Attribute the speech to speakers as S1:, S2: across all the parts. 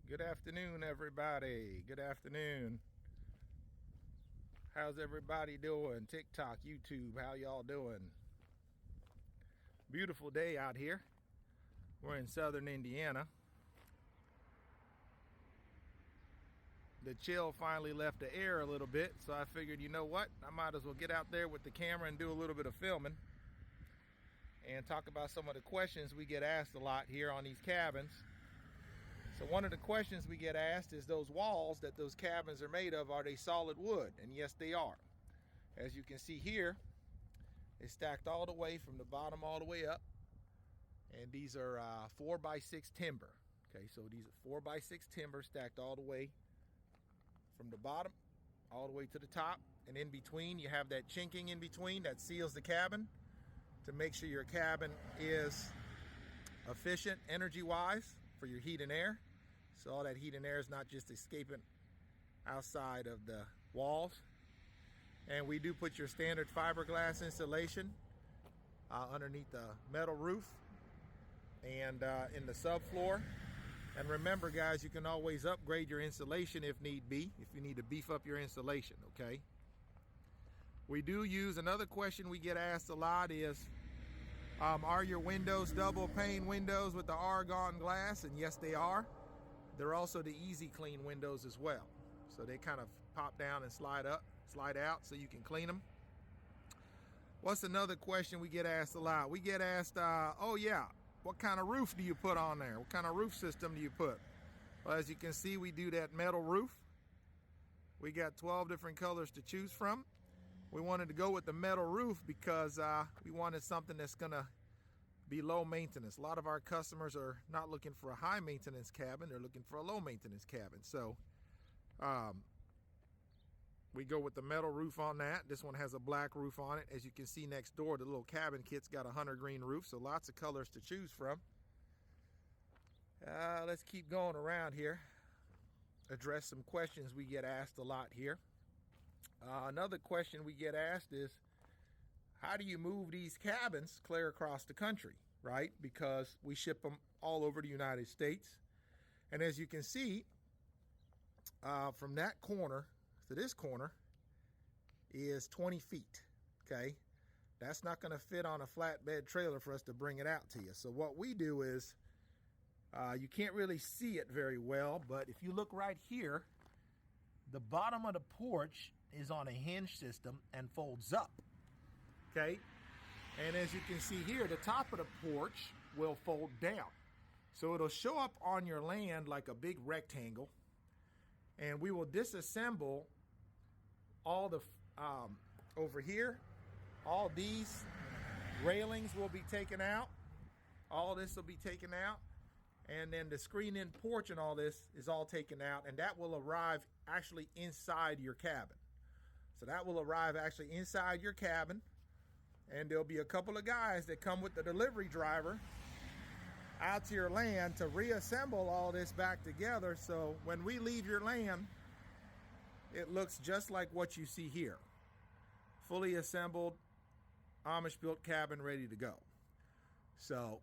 S1: Good afternoon, everybody. Good afternoon. How's everybody doing? TikTok, YouTube, how y'all doing? Beautiful day out here. We're in southern Indiana. The chill finally left the air a little bit, so I figured, you know what? I might as well get out there with the camera and do a little bit of filming and talk about some of the questions we get asked a lot here on these cabins. So one of the questions we get asked is those walls that those cabins are made of, are they solid wood? And yes, they are. As you can see here, it's stacked all the way from the bottom all the way up. And these are 4x6 timber. Okay, so these are 4x6 timber stacked all the way from the bottom all the way to the top. And in between, you have that chinking in between that seals the cabin to make sure your cabin is efficient energy-wise for your heat and air. So all that heat and air is not just escaping outside of the walls. And we do put your standard fiberglass insulation underneath the metal roof and in the subfloor. And remember, guys, you can always upgrade your insulation if need be, if you need to beef up your insulation, okay? We do use, another question we get asked a lot is, are your windows double pane windows with the argon glass? And yes, they are. They're also the easy clean windows as well. So they kind of pop down and slide up, slide out so you can clean them. What's another question we get asked a lot? We get asked, oh yeah, what kind of roof do you put on there? What kind of roof system do you put? Well, as you can see, we do that metal roof. We got 12 different colors to choose from. We wanted to go with the metal roof because we wanted something that's gonna be low maintenance. A lot of our customers are not looking for a high maintenance cabin, they're looking for a low maintenance cabin. So we go with the metal roof on that. This one has a black roof on it. As you can see next door, the little cabin kit's got a hunter green roof, so lots of colors to choose from. Let's keep going around here. Address some questions we get asked a lot here. Another question we get asked is, how do you move these cabins clear across the country, right? Because we ship them all over the United States. And as you can see, from that corner to this corner is 20 feet, okay? That's not gonna fit on a flatbed trailer for us to bring it out to you. So what we do is, you can't really see it very well, but if you look right here, the bottom of the porch is on a hinge system and folds up. Okay, and as you can see here, the top of the porch will fold down. So it'll show up on your land like a big rectangle, and we will disassemble all the, over here, all these railings will be taken out. All this will be taken out, and then the screen-in porch and all this is all taken out, and that will arrive actually inside your cabin. So that will arrive actually inside your cabin. And there'll be a couple of guys that come with the delivery driver out to your land to reassemble all this back together. So when we leave your land, it looks just like what you see here. Fully assembled, Amish built cabin ready to go. So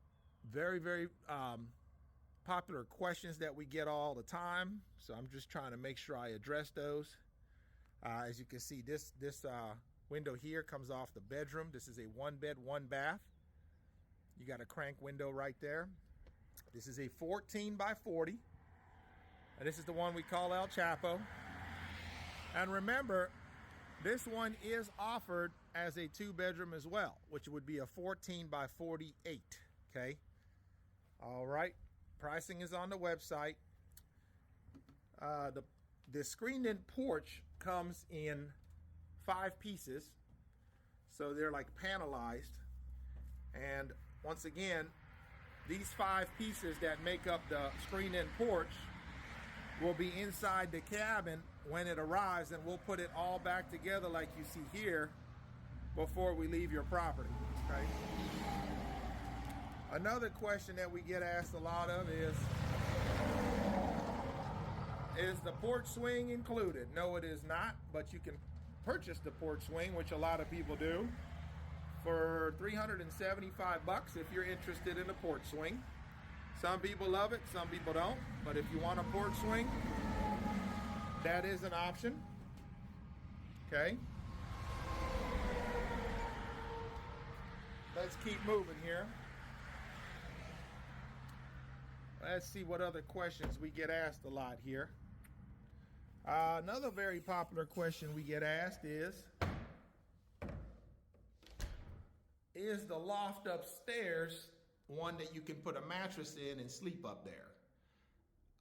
S1: very, very popular questions that we get all the time. So I'm just trying to make sure I address those. As you can see, this window here comes off the bedroom. This is a 1-bed, 1-bath. You got a crank window right there. This is a 14x40. And this is the one we call El Chapo. And remember, this one is offered as a 2-bedroom as well, which would be a 14x48. Okay. All right. Pricing is on the website. The screened-in porch comes in 5 pieces, so they're like panelized. And once again, these 5 pieces that make up the screen-in porch will be inside the cabin when it arrives, and we'll put it all back together like you see here before we leave your property. Okay? Another question that we get asked a lot of is the porch swing included? No, it is not, but you can purchase the porch swing, which a lot of people do, for $375 if you're interested in the porch swing. Some people love it, some people don't. But if you want a porch swing, that is an option. Okay. Let's keep moving here. Let's see what other questions we get asked a lot here. Another very popular question we get asked is the loft upstairs one that you can put a mattress in and sleep up there?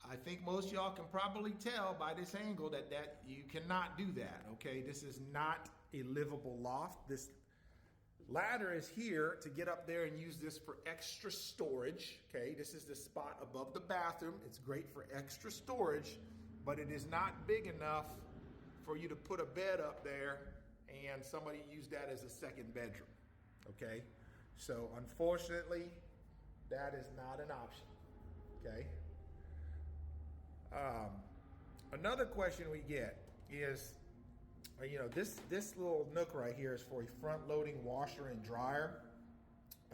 S1: I think most y'all can probably tell by this angle that you cannot do that, okay? This is not a livable loft. This ladder is here to get up there and use this for extra storage, okay? This is the spot above the bathroom. It's great for extra storage, but it is not big enough for you to put a bed up there and somebody use that as a second bedroom, okay? So unfortunately, that is not an option, okay? Another question we get is, this little nook right here is for a front-loading washer and dryer.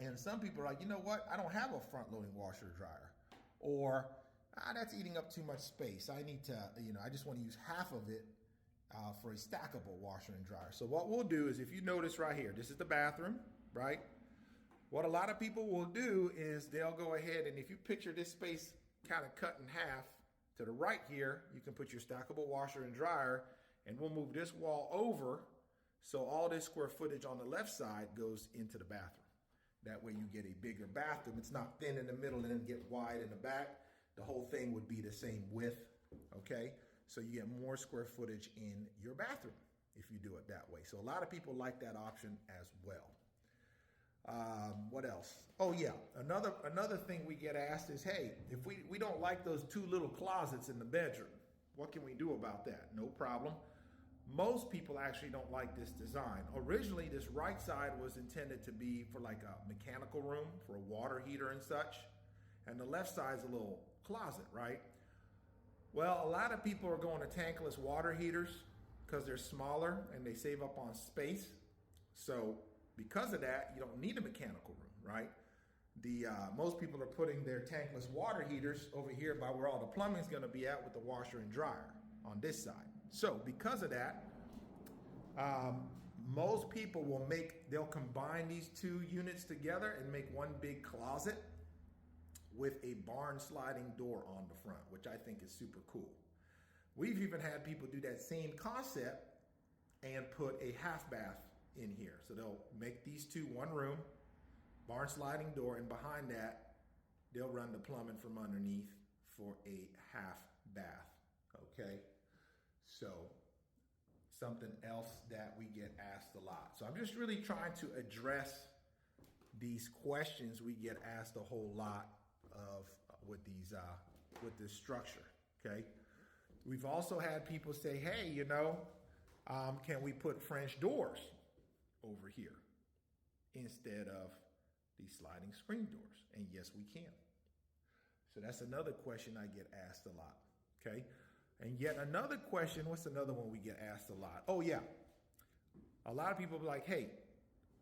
S1: And some people are like, you know what? I don't have a front-loading washer or dryer. Or, that's eating up too much space. I need to, I just want to use half of it for a stackable washer and dryer. So what we'll do is, if you notice right here, this is the bathroom, right? What a lot of people will do is they'll go ahead and if you picture this space kind of cut in half, to the right here, you can put your stackable washer and dryer, and we'll move this wall over so all this square footage on the left side goes into the bathroom. That way you get a bigger bathroom. It's not thin in the middle and then get wide in the back. The whole thing would be the same width, okay? So you get more square footage in your bathroom if you do it that way. So a lot of people like that option as well. What else? Oh yeah, another thing we get asked is, hey, if we don't like those two little closets in the bedroom, what can we do about that? No problem. Most people actually don't like this design. Originally, this right side was intended to be for like a mechanical room for a water heater and such, and the left side is a little closet, right? Well, a lot of people are going to tankless water heaters because they're smaller and they save up on space. So because of that, you don't need a mechanical room, right? Most people are putting their tankless water heaters over here by where all the plumbing is going to be at with the washer and dryer on this side. So because of that, most people they'll combine these two units together and make one big closet with a barn sliding door on the front, which I think is super cool. We've even had people do that same concept and put a half bath in here. So they'll make these two one room, barn sliding door, and behind that, they'll run the plumbing from underneath for a half bath, okay? So something else that we get asked a lot. So I'm just really trying to address these questions we get asked a whole lot of with this structure, okay? We've also had people say, hey, can we put French doors over here instead of these sliding screen doors? And yes, we can. So that's another question I get asked a lot, okay? And yet another question, what's another one we get asked a lot? Oh yeah, a lot of people be like, hey,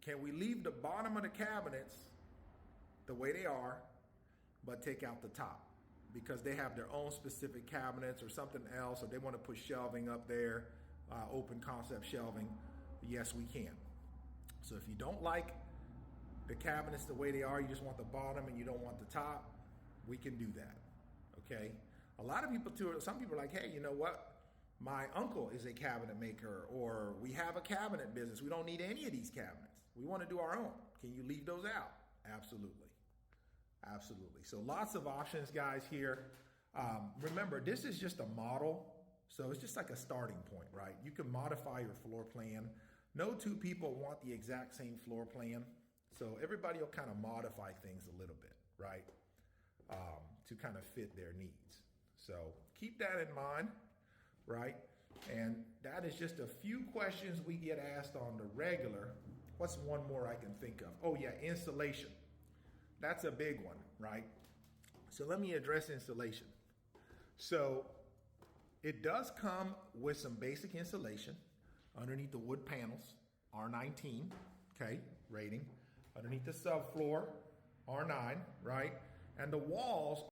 S1: can we leave the bottom of the cabinets the way they are, but take out the top? Because they have their own specific cabinets or something else, or they want to put shelving up there, open concept shelving. Yes, we can. So if you don't like the cabinets the way they are, you just want the bottom and you don't want the top, we can do that, okay? A lot of people too, some people are like, hey, you know what? My uncle is a cabinet maker, or we have a cabinet business. We don't need any of these cabinets. We want to do our own. Can you leave those out? Absolutely. Absolutely. So lots of options, guys, here. Remember, this is just a model. So it's just like a starting point, right? You can modify your floor plan. No two people want the exact same floor plan. So everybody will kind of modify things a little bit, right? To kind of fit their needs. So keep that in mind, right? And that is just a few questions we get asked on the regular. What's one more I can think of? Oh yeah, insulation. That's a big one, right? So let me address insulation. So it does come with some basic insulation underneath the wood panels, R19, okay, rating. Underneath the subfloor, R9, right? and the walls